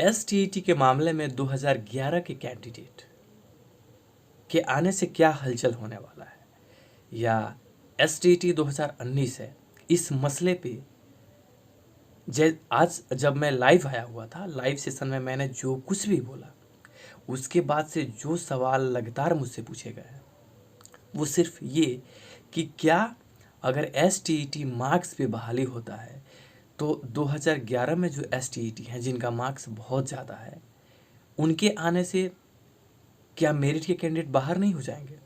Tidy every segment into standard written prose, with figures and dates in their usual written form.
STET के मामले में 2011 के कैंडिडेट के आने से क्या हलचल होने वाला है, या एसटीईटी 2019 है, इस मसले पे आज जब मैं लाइव आया हुआ था, लाइव सेशन में मैंने जो कुछ भी बोला, उसके बाद से जो सवाल लगातार मुझसे पूछे गए हैं वो सिर्फ ये कि क्या अगर एसटीईटी मार्क्स पे बहाली होता है तो 2011 में जो एसटीईटी हैं जिनका मार्क्स बहुत ज़्यादा है, उनके आने से क्या मेरिट के कैंडिडेट बाहर नहीं हो जाएंगे।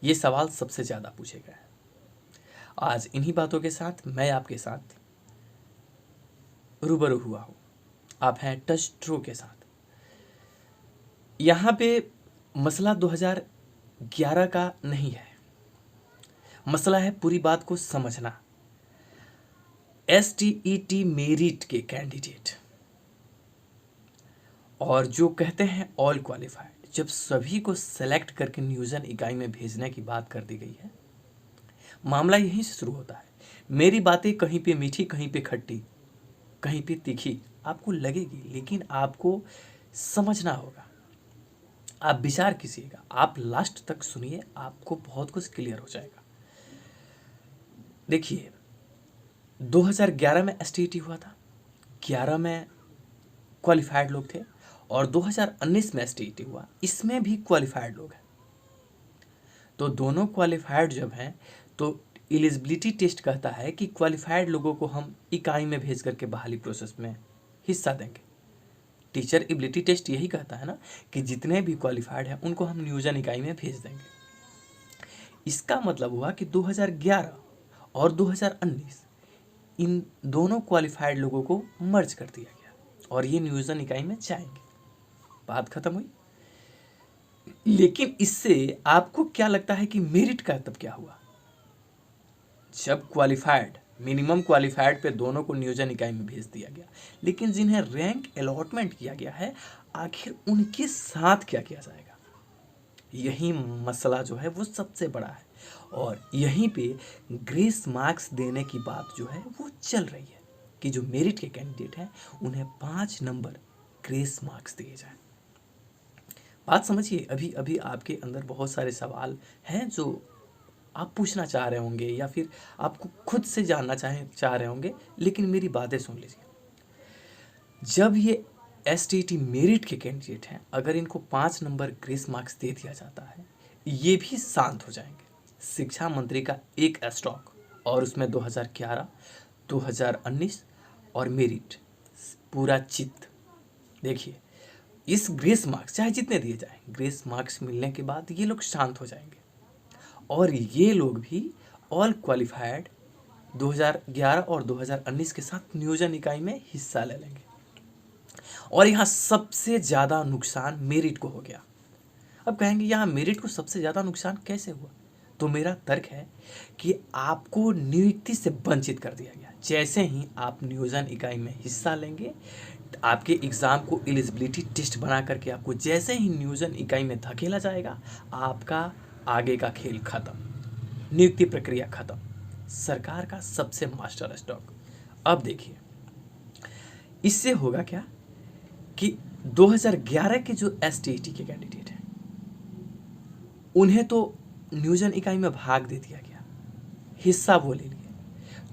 ये सवाल सबसे ज़्यादा पूछे गए हैं। आज इन्हीं बातों के साथ मैं आपके साथ रूबरू हुआ हूँ। आप हैं टच ट्रू के साथ। यहाँ पे मसला 2011 का नहीं है, मसला है पूरी बात को समझना। एसटीईटी मेरिट के कैंडिडेट और जो कहते हैं ऑल क्वालिफाइड, जब सभी को सेलेक्ट करके नियोजन इकाई में भेजने की बात कर दी गई है, मामला यहीं से शुरू होता है। मेरी बातें कहीं पे मीठी, कहीं पे खट्टी, कहीं पे तीखी आपको लगेगी, लेकिन आपको समझना होगा। आप विचार कीजिएगा, आप लास्ट तक सुनिए, आपको बहुत कुछ क्लियर हो जाएगा। देखिए, 2011 में एसटीईटी हुआ था, 11 में क्वालिफाइड लोग थे, और 2019 में एसटीईटी हुआ, इसमें भी क्वालिफाइड लोग हैं। तो दोनों क्वालिफाइड जब हैं तो एलिजिबिलिटी टेस्ट कहता है कि क्वालिफाइड लोगों को हम इकाई में भेज करके बहाली प्रोसेस में हिस्सा देंगे। टीचर एबिलिटी टेस्ट यही कहता है ना कि जितने भी क्वालिफाइड हैं उनको हम नियोजन इकाई में भेज देंगे। इसका मतलब हुआ कि 2011 और 2019 इन दोनों क्वालिफाइड लोगों को मर्ज कर दिया गया और ये नियोजन इकाई में जाएंगे। बात खत्म हुई। लेकिन इससे आपको क्या लगता है कि मेरिट का तब क्या हुआ? जब क्वालिफाइड, मिनिमम क्वालिफाइड पे दोनों को नियोजन इकाई में भेज दिया गया, लेकिन जिन्हें रैंक अलॉटमेंट किया गया है, आखिर उनके साथ क्या किया जाएगा? यही मसला जो है वो सबसे बड़ा है, और यहीं पे ग्रेस मार्क्स देने की बात जो है वो चल रही है कि जो मेरिट के कैंडिडेट हैं उन्हें 5 नंबर ग्रेस मार्क्स दिए जाए। बात समझिए, अभी अभी आपके अंदर बहुत सारे सवाल हैं जो आप पूछना चाह रहे होंगे या फिर आपको खुद से जानना चाह रहे होंगे, लेकिन मेरी बातें सुन लीजिए। जब ये एसटीईटी मेरिट के कैंडिडेट हैं, अगर इनको 5 नंबर ग्रेस मार्क्स दे दिया जाता है, ये भी शांत हो जाएंगे। शिक्षा मंत्री का एक स्टॉक और उसमें 2011, 2019 और मेरिट पूरा चित्त। देखिए, इस ग्रेस मार्क्स चाहे जितने दिए जाएं, ग्रेस मार्क्स मिलने के बाद ये लोग शांत हो जाएंगे और ये लोग भी ऑल क्वालिफाइड 2011 और 2019 के साथ नियोजन इकाई में हिस्सा ले लेंगे। और यहाँ सबसे ज़्यादा नुकसान मेरिट को हो गया। अब कहेंगे यहाँ मेरिट को सबसे ज़्यादा नुकसान कैसे हुआ? तो मेरा तर्क है कि आपको नियुक्ति से वंचित कर दिया गया। जैसे ही आप नियोजन इकाई में हिस्सा लेंगे, आपके एग्ज़ाम को एलिजिबिलिटी टेस्ट बना करके आपको जैसे ही नियोजन इकाई में धकेला जाएगा, आपका आगे का खेल खत्म, नियुक्ति प्रक्रिया खत्म, सरकार का सबसे मास्टर स्ट्रोक। अब देखिए, इससे होगा क्या कि 2011 के जो एसटीईटी के कैंडिडेट हैं उन्हें तो नियोजन इकाई में भाग दे दिया गया, हिस्सा वो ले लिए,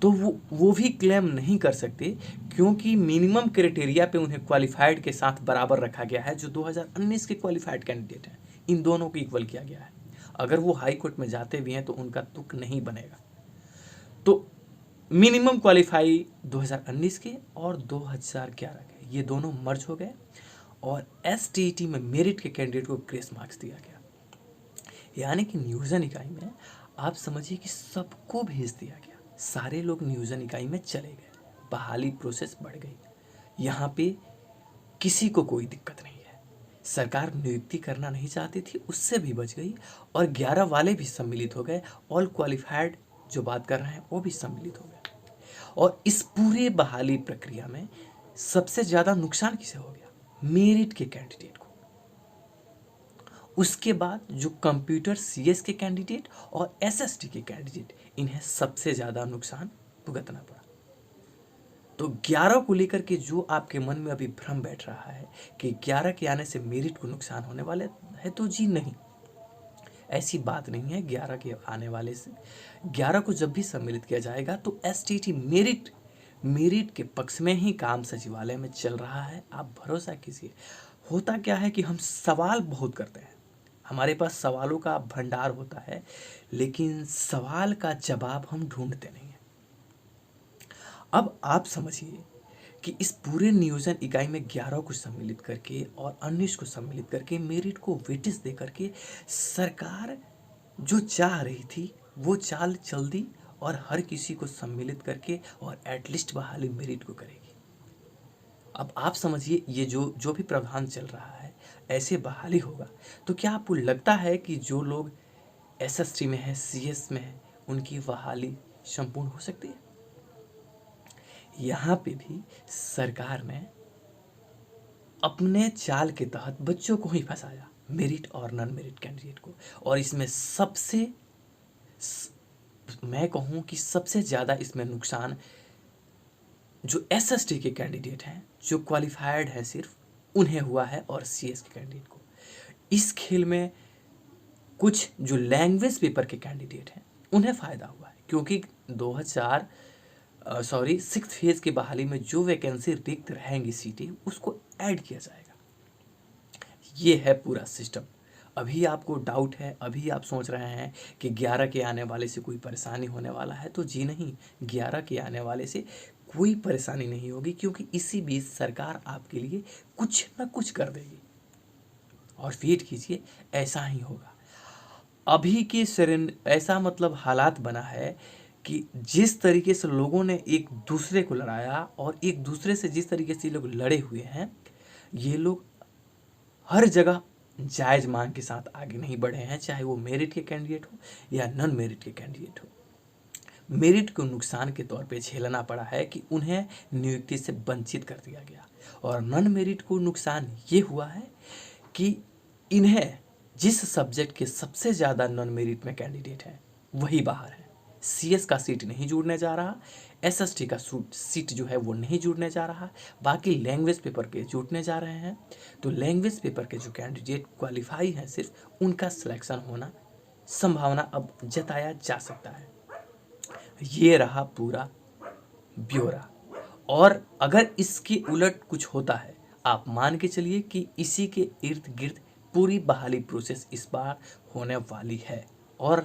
तो वो भी क्लेम नहीं कर सकते क्योंकि मिनिमम क्राइटेरिया पे उन्हें क्वालिफाइड के साथ बराबर रखा गया है। जो 2019 के क्वालिफाइड कैंडिडेट हैं, इन दोनों को इक्वल किया गया है। अगर वो हाई कोर्ट में जाते भी हैं तो उनका तुक नहीं बनेगा। तो मिनिमम क्वालिफाई 2019 के और 2011 के, ये दोनों मर्ज हो गए और एसटीईटी में मेरिट के कैंडिडेट को ग्रेस मार्क्स दिया गया। यानी कि नियोजन इकाई में आप समझिए कि सबको भेज दिया गया, सारे लोग नियोजन इकाई में चले गए, बहाली प्रोसेस बढ़ गई। यहाँ पे किसी को कोई दिक्कत नहीं है। सरकार नियुक्ति करना नहीं चाहती थी, उससे भी बच गई और 11 वाले भी सम्मिलित हो गए। ऑल क्वालिफाइड जो बात कर रहे हैं वो भी सम्मिलित हो गए। और इस पूरे बहाली प्रक्रिया में सबसे ज़्यादा नुकसान किसे हो गया? मेरिट के कैंडिडेट को। उसके बाद जो कंप्यूटर सीएस के कैंडिडेट और एसएसटी के कैंडिडेट, इन्हें सबसे ज़्यादा नुकसान भुगतना पड़ा। तो 11 को लेकर के जो आपके मन में अभी भ्रम बैठ रहा है कि 11 के आने से मेरिट को नुकसान होने वाले है, तो जी नहीं, ऐसी बात नहीं है। 11 के आने वाले से 11 को जब भी सम्मिलित किया जाएगा तो एसटीटी मेरिट के पक्ष में ही काम सचिवालय में चल रहा है, आप भरोसा कीजिए। होता क्या है कि हम सवाल बहुत करते हैं, हमारे पास सवालों का भंडार होता है, लेकिन सवाल का जवाब हम ढूंढते नहीं हैं। अब आप समझिए कि इस पूरे नियोजन इकाई में 11 को सम्मिलित करके और 19 को सम्मिलित करके मेरिट को वेटेज दे करके सरकार जो चाह रही थी वो चाल चल दी और हर किसी को सम्मिलित करके और एटलीस्ट बहाली मेरिट को करेगी। अब आप समझिए ये जो जो भी प्रावधान चल रहा है ऐसे बहाली होगा, तो क्या आपको लगता है कि जो लोग एसएसटी में है, सीएस में है, उनकी बहाली संपूर्ण हो सकती है? यहाँ पे भी सरकार ने अपने चाल के तहत बच्चों को ही फंसाया, मेरिट और नॉन मेरिट कैंडिडेट को। और इसमें मैं कहूँ कि सबसे ज़्यादा इसमें नुकसान जो एसएसटी के कैंडिडेट हैं, जो क्वालिफाइड है सिर्फ उन्हें हुआ है, और सीएस के कैंडिडेट को। इस खेल में कुछ जो लैंग्वेज पेपर के कैंडिडेट हैं उन्हें फ़ायदा हुआ है, क्योंकि 6th फेज़ की बहाली में जो वैकेंसी रिक्त रहेंगी सीटें उसको ऐड किया जाएगा। ये है पूरा सिस्टम। अभी आपको डाउट है, अभी आप सोच रहे हैं कि 11 के आने वाले से कोई परेशानी होने वाला है, तो जी नहीं, 11 के आने वाले से कोई परेशानी नहीं होगी, क्योंकि इसी बीच सरकार आपके लिए कुछ ना कुछ कर देगी। और वेट कीजिए, ऐसा ही होगा। अभी के ऐसा मतलब हालात बना है कि जिस तरीके से लोगों ने एक दूसरे को लड़ाया और एक दूसरे से जिस तरीके से लोग लड़े हुए हैं, ये लोग हर जगह जायज़ मांग के साथ आगे नहीं बढ़े हैं, चाहे वो मेरिट के कैंडिडेट हो या नॉन मेरिट के कैंडिडेट हो। मेरिट को नुकसान के तौर पे झेलना पड़ा है कि उन्हें नियुक्ति से वंचित कर दिया गया, और नॉन मेरिट को नुकसान ये हुआ है कि इन्हें जिस सब्जेक्ट के सबसे ज़्यादा नॉन मेरिट में कैंडिडेट हैं वही बाहर है। सीएस का सीट नहीं जुड़ने जा रहा, एसएसटी का सीट जो है वो नहीं जुड़ने जा रहा, बाकी लैंग्वेज पेपर के जुड़ने जा रहे हैं। तो लैंग्वेज पेपर के जो कैंडिडेट क्वालिफाई हैं सिर्फ, उनका सिलेक्शन होना संभावना अब जताया जा सकता है। ये रहा पूरा ब्यौरा। और अगर इसके उलट कुछ होता है, आप मान के चलिए कि इसी के इर्द गिर्द पूरी बहाली प्रोसेस इस बार होने वाली है। और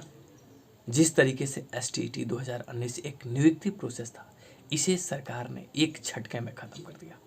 जिस तरीके से एसटीटी 2019 एक नियुक्ति प्रोसेस था, इसे सरकार ने एक झटके में ख़त्म कर दिया।